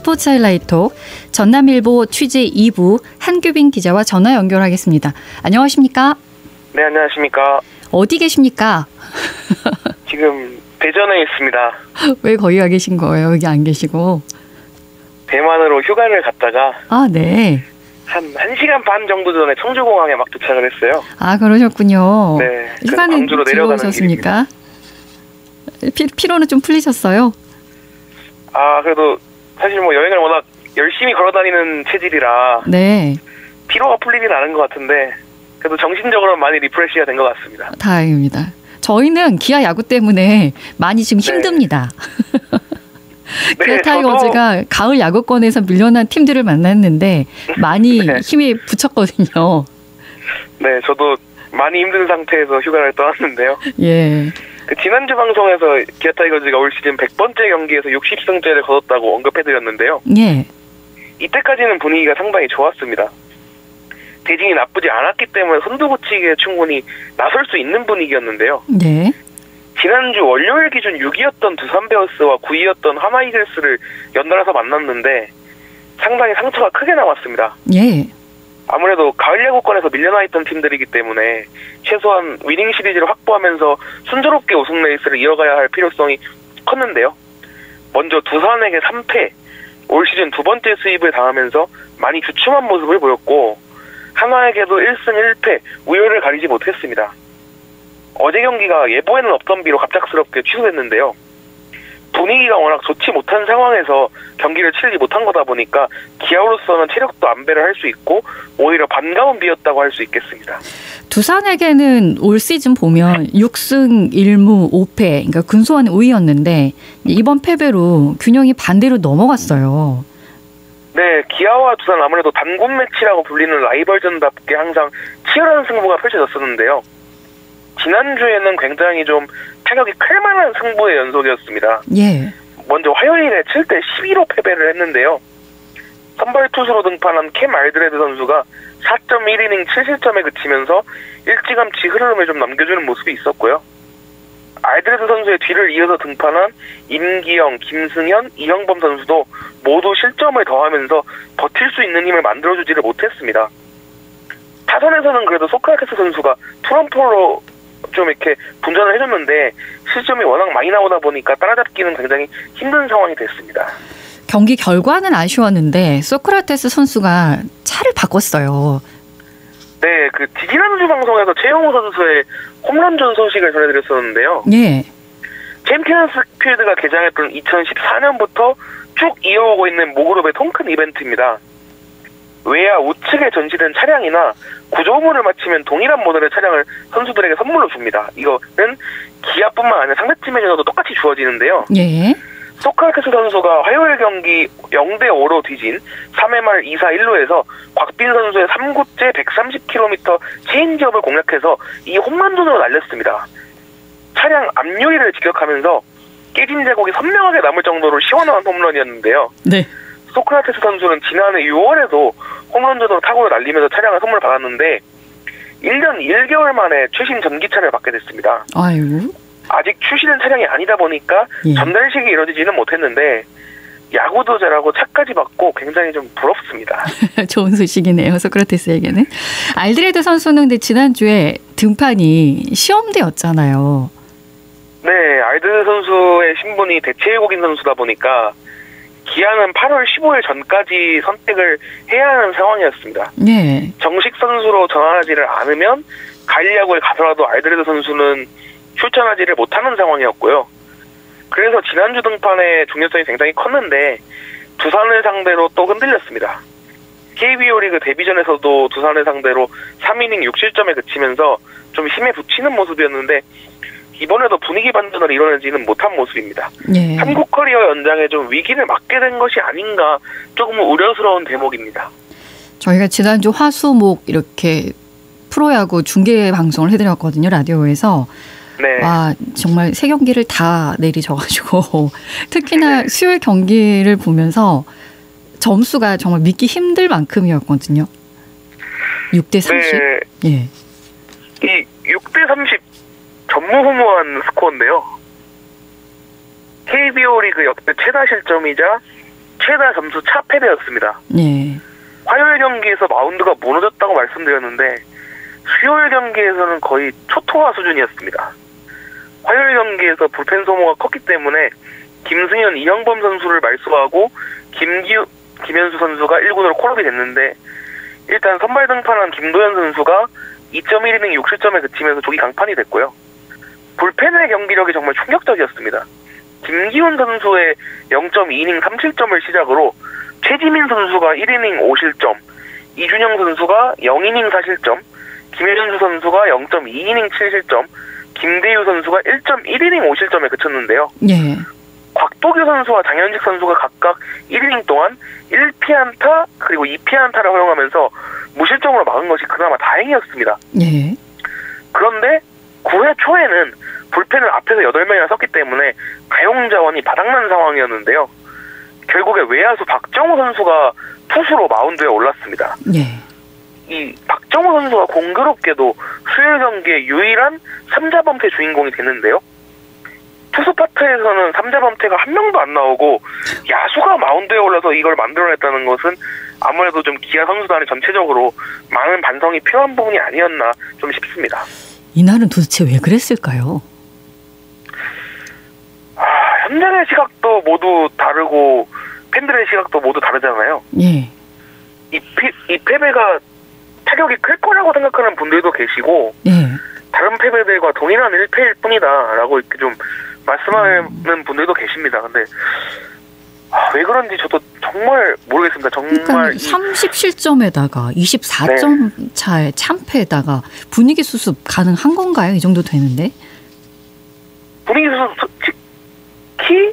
스포츠 하이라이트 전남일보 취재 2부 한규빈 기자와 전화 연결하겠습니다. 안녕하십니까? 네, 안녕하십니까? 어디 계십니까? 지금 대전에 있습니다. 왜 거기 가 계신 거예요? 여기 안 계시고? 대만으로 휴가를 갔다가 아, 네. 한 1시간 반 정도 전에 청주공항에 막 도착을 했어요. 아, 그러셨군요. 네, 휴가는 광주로 내려가는 즐거우셨습니까? 피로는 좀 풀리셨어요? 아, 그래도 사실 뭐 여행을 워낙 열심히 걸어다니는 체질이라 네. 피로가 풀리진 않은 것 같은데 그래도 정신적으로 많이 리프레시가 된 것 같습니다. 다행입니다. 저희는 기아 야구 때문에 많이 지금 힘듭니다. 기아 타이거즈가 가을 야구권에서 밀려난 팀들을 만났는데 많이 네. 힘이 붙였거든요. 네, 저도 많이 힘든 상태에서 휴가를 떠났는데요. 예. 지난주 방송에서 기아 타이거즈가 올 시즌 100번째 경기에서 60승째를 거뒀다고 언급해드렸는데요. 예. 이때까지는 분위기가 상당히 좋았습니다. 대진이 나쁘지 않았기 때문에 선두고치기에 충분히 나설 수 있는 분위기였는데요. 네. 지난주 월요일 기준 6위였던 두산 베어스와 9위였던 하나 이글스를 연달아서 만났는데 상당히 상처가 크게 남았습니다. 예. 아무래도 가을 야구권에서 밀려나 있던 팀들이기 때문에 최소한 위닝 시리즈를 확보하면서 순조롭게 우승 레이스를 이어가야 할 필요성이 컸는데요. 먼저 두산에게 3패, 올 시즌 두 번째 수입을 당하면서 많이 주춤한 모습을 보였고 하나에게도 1승 1패, 우열을 가리지 못했습니다. 어제 경기가 예보에는 없던 비로 갑작스럽게 취소됐는데요. 분위기가 워낙 좋지 못한 상황에서 경기를 치르지 못한 거다 보니까 기아로서는 체력도 안배를 할 수 있고 오히려 반가운 비였다고 할 수 있겠습니다. 두산에게는 올 시즌 보면 6승 1무 5패, 그러니까 근소한 5위였는데 이번 패배로 균형이 반대로 넘어갔어요. 네, 기아와 두산 아무래도 단군 매치라고 불리는 라이벌전답게 항상 치열한 승부가 펼쳐졌었는데요. 지난주에는 굉장히 좀 타격이 클만한 승부의 연속이었습니다. 예. 먼저 화요일에 7대 12로 패배를 했는데요. 선발 투수로 등판한 캠 알드레드 선수가 4.1이닝 7실점에 그치면서 일찌감치 흐름을 좀 남겨주는 모습이 있었고요. 알드레드 선수의 뒤를 이어서 등판한 임기영, 김승현, 이형범 선수도 모두 실점을 더하면서 버틸 수 있는 힘을 만들어주지를 못했습니다. 타선에서는 그래도 소크라테스 선수가 투런포로 좀 이렇게 분전을 해줬는데 실점이 워낙 많이 나오다 보니까 따라잡기는 굉장히 힘든 상황이 됐습니다. 경기 결과는 아쉬웠는데 소크라테스 선수가 차를 바꿨어요. 네, 지난주 방송에서 최용호 선수의 홈런전 소식을 전해드렸었는데요. 예. 챔피언스 필드가 개장했던 2014년부터 쭉 이어오고 있는 모그룹의 통큰 이벤트입니다. 외야 우측에 전시된 차량이나 구조물을 마치면 동일한 모델의 차량을 선수들에게 선물로 줍니다. 이거는 기아뿐만 아니라 상대팀에게도 똑같이 주어지는데요. 예. 소크라테스 선수가 화요일 경기 0대5로 뒤진 3회 말 2사 1루에서 곽빈 선수의 3구째 130km 체인지업을 공략해서 이 홈런전으로 날렸습니다. 차량 앞유리를 직격하면서 깨진 자국이 선명하게 남을 정도로 시원한 홈런이었는데요. 네. 소크라테스 선수는 지난해 6월에도 홈런전으로 타구를 날리면서 차량을 선물 받았는데 1년 1개월 만에 최신 전기차를 받게 됐습니다. 아이고. 아직 출시된 차량이 아니다 보니까 예. 전달식이 이루어지지는 못했는데 야구도 잘하고 차까지 받고 굉장히 좀 부럽습니다. 좋은 소식이네요. 소크라테스에게는. 알드레드 선수는 근데 지난주에 등판이 시험대였잖아요. 네, 알드레드 선수의 신분이 대체 외국인 선수다 보니까 기아는 8월 15일 전까지 선택을 해야 하는 상황이었습니다. 네. 정식 선수로 전환하지를 않으면 가을 야구에 가서라도 알드레드 선수는 출전하지를 못하는 상황이었고요. 그래서 지난주 등판의 중요성이 굉장히 컸는데 두산을 상대로 또 흔들렸습니다. KBO 리그 데뷔전에서도 두산을 상대로 3이닝 6실점에 그치면서 좀 힘에 붙이는 모습이었는데 이번에도 분위기 반전을 이뤄내지는 못한 모습입니다. 예. 한국 커리어 연장에 좀 위기를 맞게 된 것이 아닌가 조금 우려스러운 대목입니다. 저희가 지난주 화수목 이렇게 프로야구 중계 방송을 해드렸거든요. 라디오에서. 네. 와, 정말 세 경기를 다 내리져가지고 특히나 네. 수요일 경기를 보면서 점수가 정말 믿기 힘들 만큼이었거든요. 6대 30. 네. 예. 이 6대 30 전무후무한 스코어인데요. KBO 리그 역대 최다 실점이자 최다 점수 차 패배였습니다. 예. 화요일 경기에서 마운드가 무너졌다고 말씀드렸는데 수요일 경기에서는 거의 초토화 수준이었습니다. 화요일 경기에서 불펜 소모가 컸기 때문에 김승현, 이형범 선수를 말소하고 김현수 선수가 1군으로 콜업이 됐는데 일단 선발 등판한 김도현 선수가 2.1이닝 6실점에 그치면서 조기 강판이 됐고요. 불펜의 경기력이 정말 충격적이었습니다. 김기훈 선수의 0.2이닝 3실점을 시작으로 최지민 선수가 1이닝 5실점, 이준영 선수가 0이닝 4실점, 김현수 선수가 0.2이닝 7실점, 김대유 선수가 1.1이닝 5실점에 그쳤는데요. 예. 곽도규 선수와 장현직 선수가 각각 1이닝 동안 1피안타 그리고 2피안타를 허용하면서 무실점으로 막은 것이 그나마 다행이었습니다. 예. 그런데 9회 초에는 불펜을 앞에서 8명이나 섰기 때문에 가용 자원이 바닥난 상황이었는데요. 결국에 외야수 박정우 선수가 투수로 마운드에 올랐습니다. 예. 이 박정우 선수가 공교롭게도 수요일 경기의 유일한 3자 범퇴 주인공이 됐는데요. 투수 파트에서는 3자 범퇴가 한 명도 안 나오고 야수가 마운드에 올라서 이걸 만들어냈다는 것은 아무래도 좀 기아 선수단이 전체적으로 많은 반성이 필요한 부분이 아니었나 좀 싶습니다. 이날은 도대체 왜 그랬을까요? 현장의 시각도 모두 다르고 팬들의 시각도 모두 다르잖아요. 예. 이 패배가 타격이 클 거라고 생각하는 분들도 계시고 예. 다른 패배들과 동일한 1패일 뿐이다라고 이렇게 좀 말씀하는 분들도 계십니다. 근데 왜 그런지 저도 정말 모르겠습니다. 정말 그러니까 30실점에다가 24점 네. 차의 참패에다가 분위기 수습 가능한 건가요? 이 정도 되는데? 분위기 수습 특히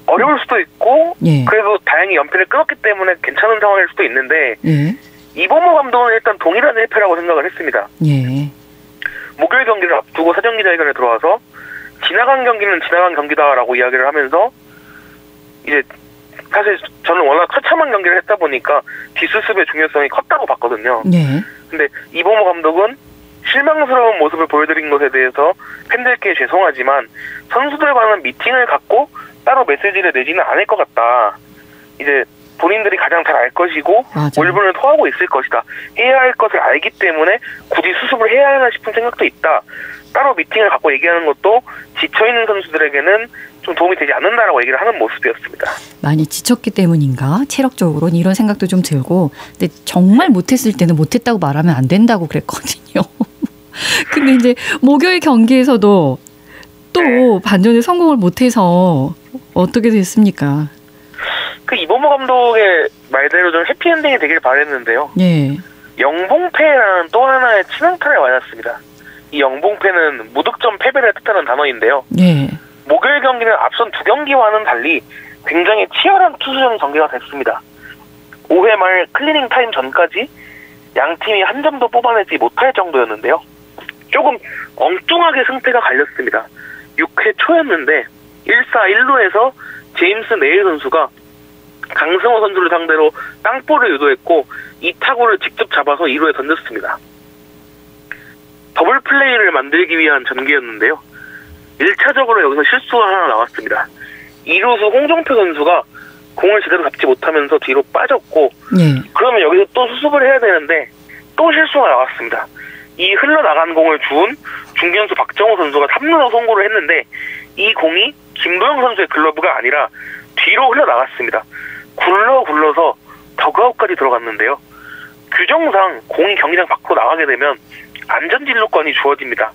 어려울 수도 있고 예. 그래도 다행히 연패를 끊었기 때문에 괜찮은 상황일 수도 있는데 예. 이범호 감독은 일단 동일한 1패라고 생각을 했습니다. 예. 목요일 경기를 앞두고 사전기자회견에 들어와서 지나간 경기는 지나간 경기다라고 이야기를 하면서 이제 사실 저는 워낙 처참한 경기를 했다 보니까 뒷수습의 중요성이 컸다고 봤거든요. 예. 근데 이범호 감독은 실망스러운 모습을 보여드린 것에 대해서 팬들께 죄송하지만 선수들과는 미팅을 갖고 따로 메시지를 내지는 않을 것 같다. 이제 본인들이 가장 잘 알 것이고 울분을 토하고 있을 것이다. 해야 할 것을 알기 때문에 굳이 수습을 해야 하나 싶은 생각도 있다. 따로 미팅을 갖고 얘기하는 것도 지쳐있는 선수들에게는 좀 도움이 되지 않는다라고 얘기를 하는 모습이었습니다. 많이 지쳤기 때문인가? 체력적으로는 이런 생각도 좀 들고 근데 정말 못했을 때는 못했다고 말하면 안 된다고 그랬거든요. 근데 이제 목요일 경기에서도 또 반전에 성공을 못해서 어떻게 됐습니까? 그 이범호 감독의 말대로 좀 해피엔딩이 되길 바랬는데요. 예. 영봉패라는 또 하나의 치명타를 맞았습니다. 이 영봉패는 무득점 패배를 뜻하는 단어인데요. 예. 목요일 경기는 앞선 2경기와는 달리 굉장히 치열한 투수전 전개가 됐습니다. 5회 말 클리닝 타임 전까지 양 팀이 한 점도 뽑아내지 못할 정도였는데요. 조금 엉뚱하게 승패가 갈렸습니다. 6회 초였는데 1사 1루에서 제임스 네일 선수가 강승호 선수를 상대로 땅볼을 유도했고 이 타구를 직접 잡아서 2루에 던졌습니다. 더블 플레이를 만들기 위한 전개였는데요. 1차적으로 여기서 실수가 하나 나왔습니다. 2루수 홍정표 선수가 공을 제대로 잡지 못하면서 뒤로 빠졌고 그러면 여기서 또 수습을 해야 되는데 또 실수가 나왔습니다. 이 흘러나간 공을 주운 중견수 박정우 선수가 3루로 송구를 했는데 이 공이 김도영 선수의 글러브가 아니라 뒤로 흘러나갔습니다. 굴러서 더그아웃까지 들어갔는데요. 규정상 공이 경기장 밖으로 나가게 되면 안전진루권이 주어집니다.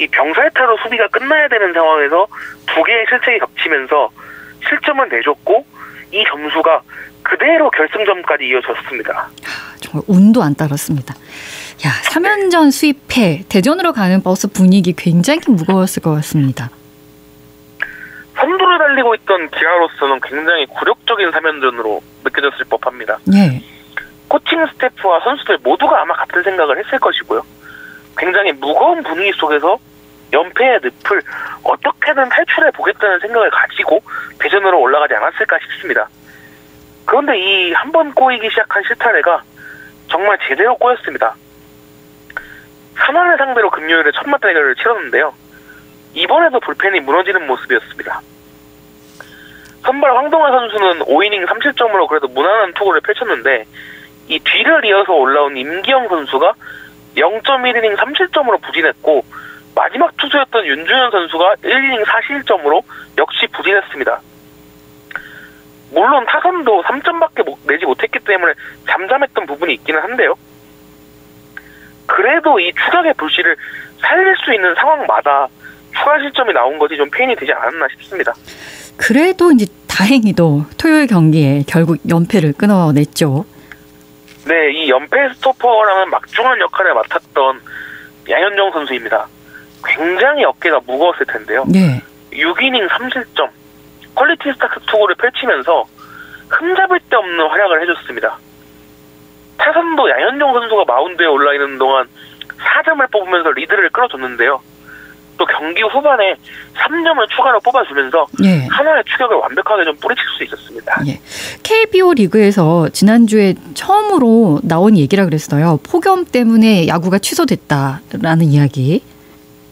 이 병살타로 수비가 끝나야 되는 상황에서 두 개의 실책이 겹치면서 실점을 내줬고 이 점수가 그대로 결승점까지 이어졌습니다. 정말 운도 안 따랐습니다. 야, 3연전 수입해 대전으로 가는 버스 분위기 굉장히 무거웠을 것 같습니다. 선두를 달리고 있던 기아로서는 굉장히 굴욕적인 3연전으로 느껴졌을 법합니다. 예. 코칭 스태프와 선수들 모두가 아마 같은 생각을 했을 것이고요. 굉장히 무거운 분위기 속에서 연패의 늪을 어떻게든 탈출해 보겠다는 생각을 가지고 대전으로 올라가지 않았을까 싶습니다. 그런데 이 한 번 꼬이기 시작한 실타래가 정말 제대로 꼬였습니다. 산원을 상대로 금요일에 첫 맞대결을 치렀는데요. 이번에도 불펜이 무너지는 모습이었습니다. 선발 황동환 선수는 5이닝 3실점으로 그래도 무난한 투구를 펼쳤는데 이 뒤를 이어서 올라온 임기영 선수가 0.1이닝 3실점으로 부진했고 마지막 투수였던 윤준현 선수가 1이닝 4실점으로 역시 부진했습니다. 물론 타선도 3점밖에 내지 못했기 때문에 잠잠했던 부분이 있기는 한데요. 그래도 이 추격의 불씨를 살릴 수 있는 상황마다 추가 실점이 나온 것이 좀 페인이 되지 않았나 싶습니다. 그래도 이제 다행히도 토요일 경기에 결국 연패를 끊어냈죠. 네, 이 연패 스토퍼라는 막중한 역할을 맡았던 양현종 선수입니다. 굉장히 어깨가 무거웠을 텐데요. 네. 6이닝 3실점, 퀄리티 스타트 투구를 펼치면서 흠잡을 데 없는 활약을 해줬습니다. 타선도 양현종 선수가 마운드에 올라있는 동안 4점을 뽑으면서 리드를 끌어줬는데요. 또 경기 후반에 3점을 추가로 뽑아주면서 예. 하나의 추격을 완벽하게 좀 뿌리칠 수 있었습니다. 예. KBO 리그에서 지난주에 처음으로 나온 얘기라 그랬어요. 폭염 때문에 야구가 취소됐다라는 이야기.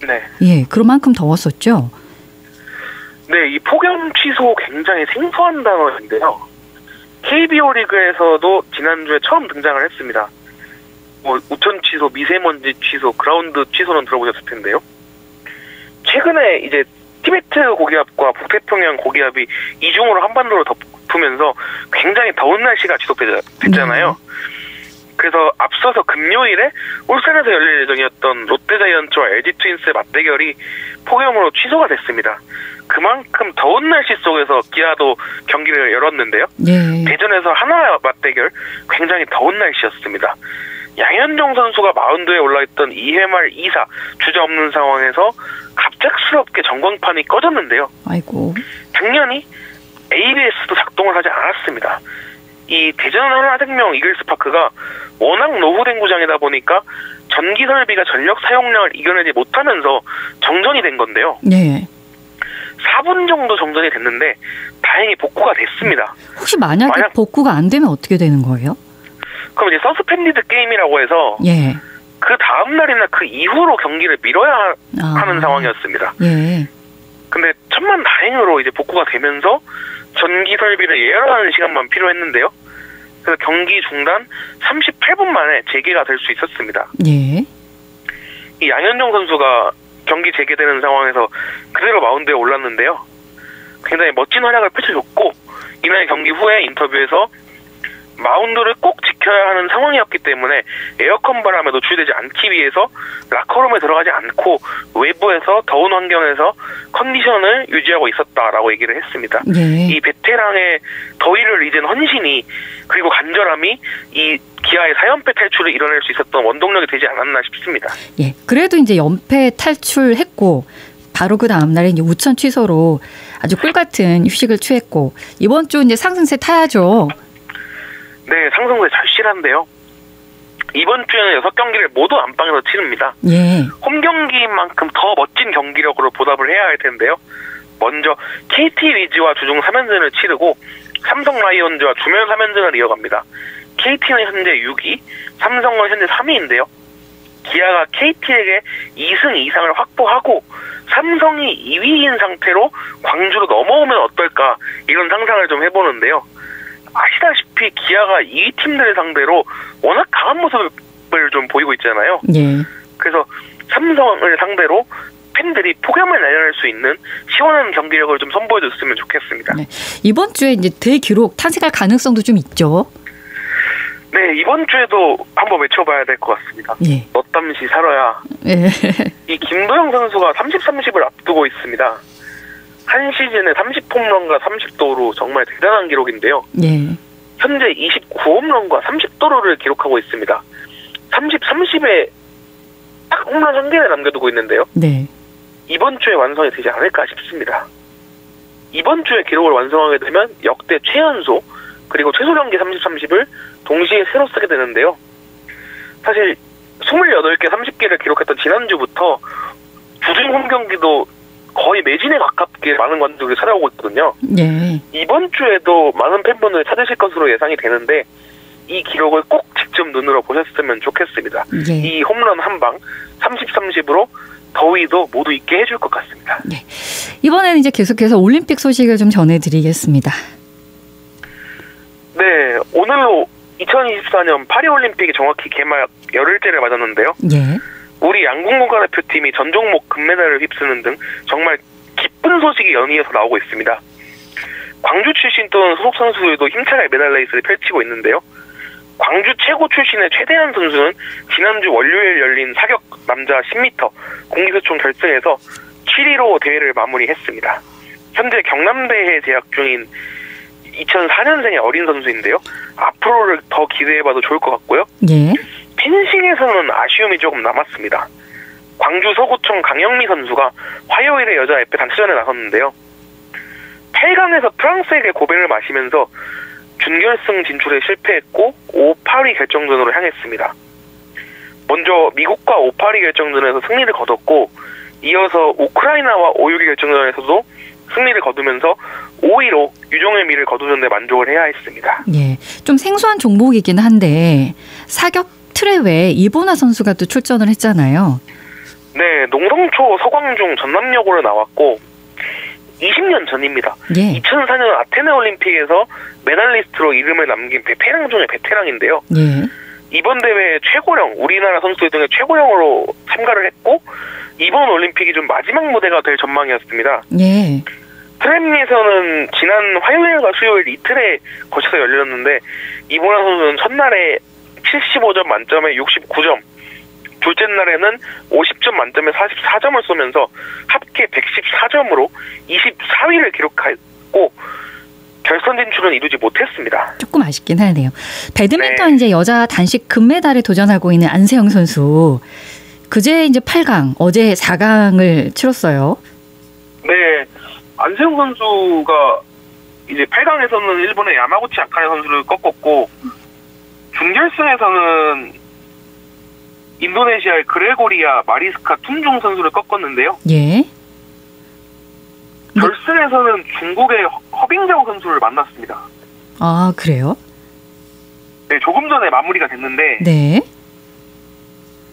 네. 예, 그런 만큼 더웠었죠. 네, 이 폭염 취소 굉장히 생소한 단어인데요. KBO 리그에서도 지난주에 처음 등장을 했습니다. 우천 취소, 미세먼지 취소, 그라운드 취소는 들어보셨을 텐데요. 최근에 이제 티베트 고기압과 북태평양 고기압이 이중으로 한반도로 덮으면서 굉장히 더운 날씨가 지속됐잖아요. 그래서 앞서서 금요일에 울산에서 열릴 예정이었던 롯데자이언츠와 LG 트윈스의 맞대결이 폭염으로 취소가 됐습니다. 그만큼 더운 날씨 속에서 기아도 경기를 열었는데요. 예. 대전에서 하나 맞대결 굉장히 더운 날씨였습니다. 양현종 선수가 마운드에 올라있던 2회 말 2사 주자 없는 상황에서 갑작스럽게 전광판이 꺼졌는데요. 아이고. 당연히 ABS도 작동을 하지 않았습니다. 이 대전 하나생명 이글스파크가 워낙 노후된 구장이다 보니까 전기 설비가 전력 사용량을 이겨내지 못하면서 정전이 된 건데요. 네. 4분 정도 정전이 됐는데 다행히 복구가 됐습니다. 혹시 만약에 복구가 안 되면 어떻게 되는 거예요? 그럼 이제 서스펜디드 게임이라고 해서 예. 그 다음 날이나 그 이후로 경기를 미뤄야 하는 상황이었습니다. 예. 근데 천만 다행으로 이제 복구가 되면서 전기 설비를 예열하는 시간만 필요했는데요. 그래서 경기 중단 38분 만에 재개가 될 수 있었습니다. 예. 이 양현종 선수가 경기 재개되는 상황에서 그대로 마운드에 올랐는데요. 굉장히 멋진 활약을 펼쳐줬고 이날 경기 후에 인터뷰에서 마운드를 꼭 지켜야 하는 상황이었기 때문에 에어컨 바람에 노출되지 않기 위해서 라커룸에 들어가지 않고 외부에서 더운 환경에서 컨디션을 유지하고 있었다라고 얘기를 했습니다. 네. 이 베테랑의 더위를 잊은 헌신이 그리고 간절함이 이 기아의 4연패 탈출을 이뤄낼 수 있었던 원동력이 되지 않았나 싶습니다. 예, 그래도 이제 연패 탈출했고 바로 그 다음 날에 이제 우천 취소로 아주 꿀같은 휴식을 취했고 이번 주 이제 상승세 타야죠. 네, 상승세 절실한데요. 이번 주에는 6경기를 모두 안방에서 치릅니다. 예. 홈 경기인 만큼 더 멋진 경기력으로 보답을 해야 할 텐데요. 먼저 KT 위즈와 주중 3연전을 치르고 삼성 라이온즈와 주말 3연전을 이어갑니다. KT는 현재 6위, 삼성은 현재 3위인데요. 기아가 KT에게 2승 이상을 확보하고 삼성이 2위인 상태로 광주로 넘어오면 어떨까 이런 상상을 좀 해보는데요. 아시다시피 기아가 2위 팀들을 상대로 워낙 강한 모습을 좀 보이고 있잖아요. 예. 그래서 삼성을 상대로 팬들이 폭염을 날려낼 수 있는 시원한 경기력을 좀 선보여줬으면 좋겠습니다. 네. 이번 주에 이제 대기록 탄생할 가능성도 좀 있죠. 네, 이번 주에도 한번 외쳐봐야 될 것 같습니다. 예. 너 땀시 살아야. 예. 이 김도영 선수가 30-30을 앞두고 있습니다. 한 시즌에 30홈런과 30도루 정말 대단한 기록인데요. 예. 현재 29홈런과 30도루를 기록하고 있습니다. 30-30에 딱 홈런 한 개를 남겨두고 있는데요. 네. 이번 주에 완성이 되지 않을까 싶습니다. 이번 주에 기록을 완성하게 되면 역대 최연소 그리고 최소 경기 30-30을 동시에 새로 쓰게 되는데요. 사실 28개 30개를 기록했던 지난주부터 주중 홈 경기도 거의 매진에 가깝게 많은 관중들이 찾아오고 있거든요. 예. 이번 주에도 많은 팬분들이 찾으실 것으로 예상이 되는데 이 기록을 꼭 직접 눈으로 보셨으면 좋겠습니다. 예. 이 홈런 한 방 30-30으로 더위도 모두 잊게 해줄 것 같습니다. 네. 이번에는 이제 계속해서 올림픽 소식을 좀 전해드리겠습니다. 네, 오늘로 2024년 파리올림픽이 정확히 개막 열흘째를 맞았는데요. 예. 우리 양궁 국가대표팀이 전 종목 금메달을 휩쓰는 등 정말 기쁜 소식이 연이어서 나오고 있습니다. 광주 출신 또는 소속 선수들도 힘차게 메달 레이스를 펼치고 있는데요. 광주 최고 출신의 최대한 선수는 지난주 월요일 열린 사격 남자 10m 공기소총 결승에서 7위로 대회를 마무리했습니다. 현재 경남대에 재학 중인 2004년생의 어린 선수인데요. 앞으로를 더 기대해봐도 좋을 것 같고요. 예. 펜싱에서는 아쉬움이 조금 남았습니다. 광주 서구청 강영미 선수가 화요일에 여자 에페 단체전에 나섰는데요. 8강에서 프랑스에게 고배를 마시면서 준결승 진출에 실패했고 5-8위 결정전으로 향했습니다. 먼저 미국과 5-8위 결정전에서 승리를 거뒀고 이어서 우크라이나와 5-6위 결정전에서도 승리를 거두면서 5위로 유종의 미를 거두는데 만족을 해야 했습니다. 예, 좀 생소한 종목이긴 한데 사격 틀에 외에 이보나 선수가 또 출전을 했잖아요. 네, 농성초 서광중 전남여고를 나왔고 20년 전입니다. 예. 2004년 아테네 올림픽에서 메달리스트로 이름을 남긴 베테랑 중의 베테랑인데요. 예. 이번 대회 최고령, 우리나라 선수들 중에 최고령으로 참가를 했고 이번 올림픽이 좀 마지막 무대가 될 전망이었습니다. 예. 트레밍에서는 지난 화요일과 수요일 이틀에 거쳐서 열렸는데 이보나 선수는 첫날에 75점 만점에 69점, 둘째 날에는 50점 만점에 44점을 쏘면서 합계 114점으로 24위를 기록했고 결선 진출은 이루지 못했습니다. 조금 아쉽긴 하네요. 배드민턴 네. 이제 여자 단식 금메달에 도전하고 있는 안세영 선수. 그제 이제 8강, 어제 4강을 치렀어요. 네, 안세영 선수가 이제 8강에서는 일본의 야마구치 아카네 선수를 꺾었고 준결승에서는 인도네시아의 그레고리아 마리스카 툰중 선수를 꺾었는데요. 예. 결승에서는 중국의 허빙자오 선수를 만났습니다. 아, 그래요? 네, 조금 전에 마무리가 됐는데 네.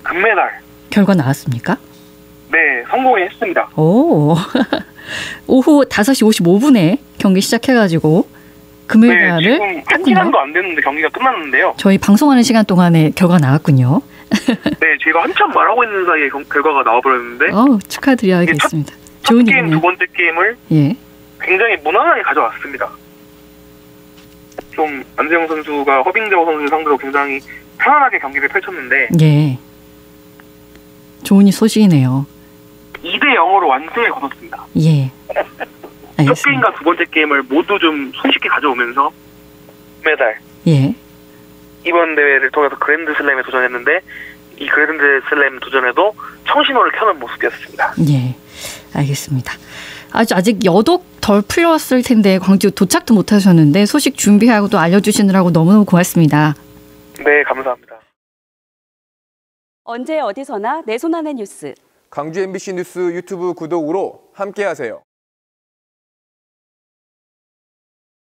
금메달. 결과 나왔습니까? 네, 성공했습니다. 오. 오후 5시 55분에 경기 시작해가지고 금메달을 네, 지금 한 시간도 안 됐는데 경기가 끝났는데요. 저희 방송하는 시간 동안에 결과 나왔군요. 네, 제가 한참 말하고 있는 사이에 결과가 나와버렸는데 축하드려야겠습니다. 첫 게임, 두 번째 게임을 예. 굉장히 무난하게 가져왔습니다. 좀 안세영 선수가 허빙자오 선수를 상대로 굉장히 편안하게 경기를 펼쳤는데 예. 좋은 소식이네요. 2-0으로 완승을 거뒀습니다. 예. 알겠습니다. 첫 게임과 두 번째 게임을 모두 좀 손쉽게 가져오면서 메달. 예. 이번 대회를 통해서 그랜드슬램에 도전했는데 이 그랜드슬램 도전에도 청신호를 켜는 모습이었습니다. 예. 알겠습니다. 아직 여독 덜 풀렸을 텐데 광주 도착도 못 하셨는데 소식 준비하고 또 알려주시느라고 너무너무 고맙습니다. 네, 감사합니다. 언제 어디서나 내 손 안의 뉴스. 광주 MBC 뉴스 유튜브 구독으로 함께하세요.